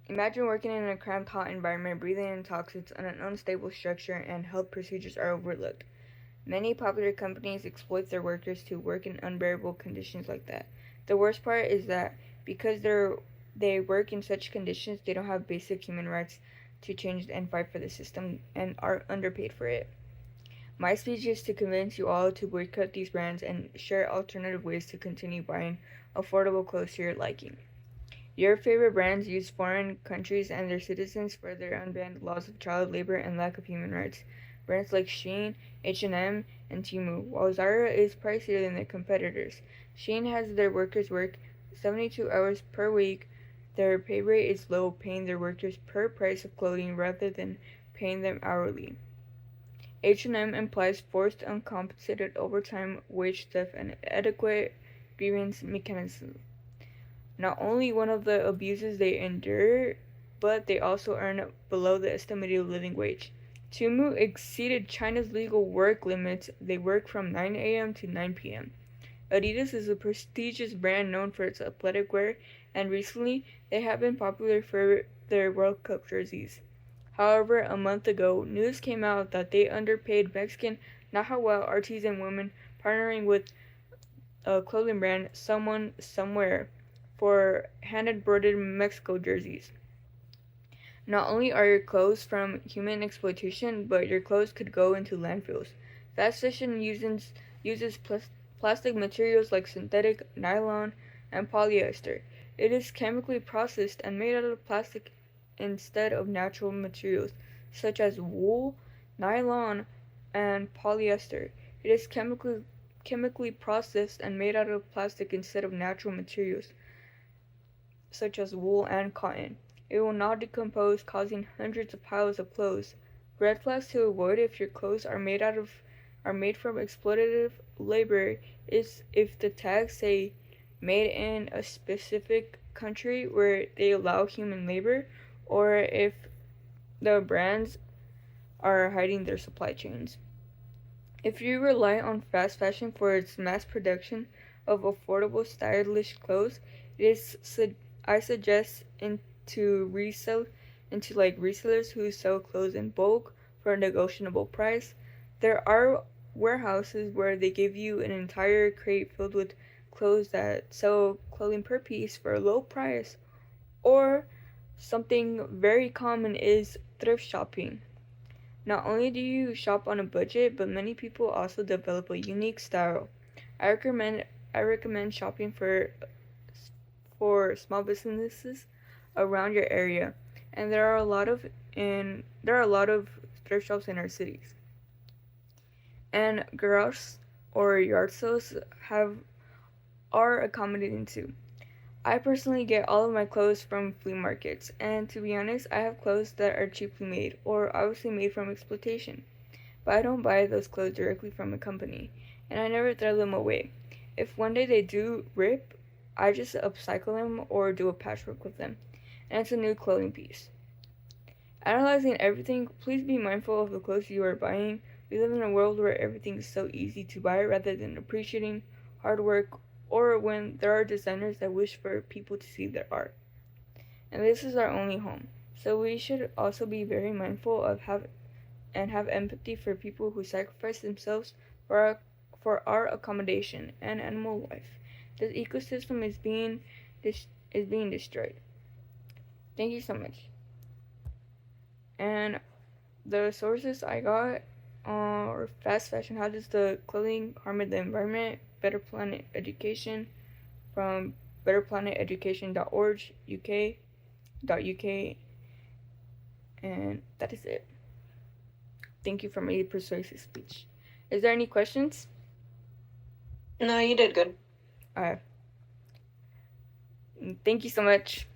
Imagine working in a cramped, hot environment, breathing in toxins on an unstable structure, and health procedures are overlooked. Many popular companies exploit their workers to work in unbearable conditions like that. The worst part is that because they work in such conditions, they don't have basic human rights to change and fight for the system and are underpaid for it. My speech is to convince you all to boycott these brands and share alternative ways to continue buying affordable clothes to your liking. Your favorite brands use foreign countries and their citizens for their unbanned laws of child labor and lack of human rights. Brands like Shein, H&M, and Temu, while Zara is pricier than their competitors. Shein has their workers work 72 hours per week. Their pay rate is low, paying their workers per price of clothing rather than paying them hourly. H&M implies forced uncompensated overtime, wage theft, and inadequate grievance mechanisms. Not only one of the abuses they endure, but they also earn below the estimated living wage. Temu exceeded China's legal work limits. They work from 9 a.m. to 9 p.m. Adidas is a prestigious brand known for its athletic wear, and recently they have been popular for their World Cup jerseys. However, a month ago, news came out that they underpaid Mexican Nahuatl artisan women partnering with a clothing brand Someone Somewhere for hand-embroidered Mexico jerseys. Not only are your clothes from human exploitation, but your clothes could go into landfills. Fast fashion uses plastic materials like synthetic, nylon, and polyester. It is chemically processed and made out of plastic instead of natural materials such as wool, nylon, and polyester. It is chemically processed and made out of plastic instead of natural materials such as wool and cotton. It will not decompose, causing hundreds of piles of clothes. Red flags to avoid if your clothes are made from exploitative labor is if the tags say made in a specific country where they allow human labor, or if the brands are hiding their supply chains. If you rely on fast fashion for its mass production of affordable, stylish clothes, it is I suggest into like resellers who sell clothes in bulk for a negotiable price. There are warehouses where they give you an entire crate filled with clothes that sell clothing per piece for a low price. Or something very common is thrift shopping. Not only do you shop on a budget, but many people also develop a unique style. I recommend I recommend shopping for small businesses around your area, and there are a lot of thrift shops in our cities. And garage or yard sales have are accommodating too. I personally get all of my clothes from flea markets, and to be honest, I have clothes that are cheaply made or obviously made from exploitation. But I don't buy those clothes directly from a company, and I never throw them away. If one day they do rip, I just upcycle them or do a patchwork with them, and it's a new clothing piece. Analyzing everything, please be mindful of the clothes you are buying. We live in a world where everything is so easy to buy rather than appreciating hard work or when there are designers that wish for people to see their art. And this is our only home. So we should also be very mindful of have empathy for people who sacrifice themselves for our accommodation and animal life. This ecosystem is being destroyed. Thank you so much. And the sources I got are fast fashion. How does the clothing harm the environment? Better Planet Education from betterplaneteducation.org UK. And that is it. Thank you for my persuasive speech. Is there any questions? No, you did good. Thank you so much.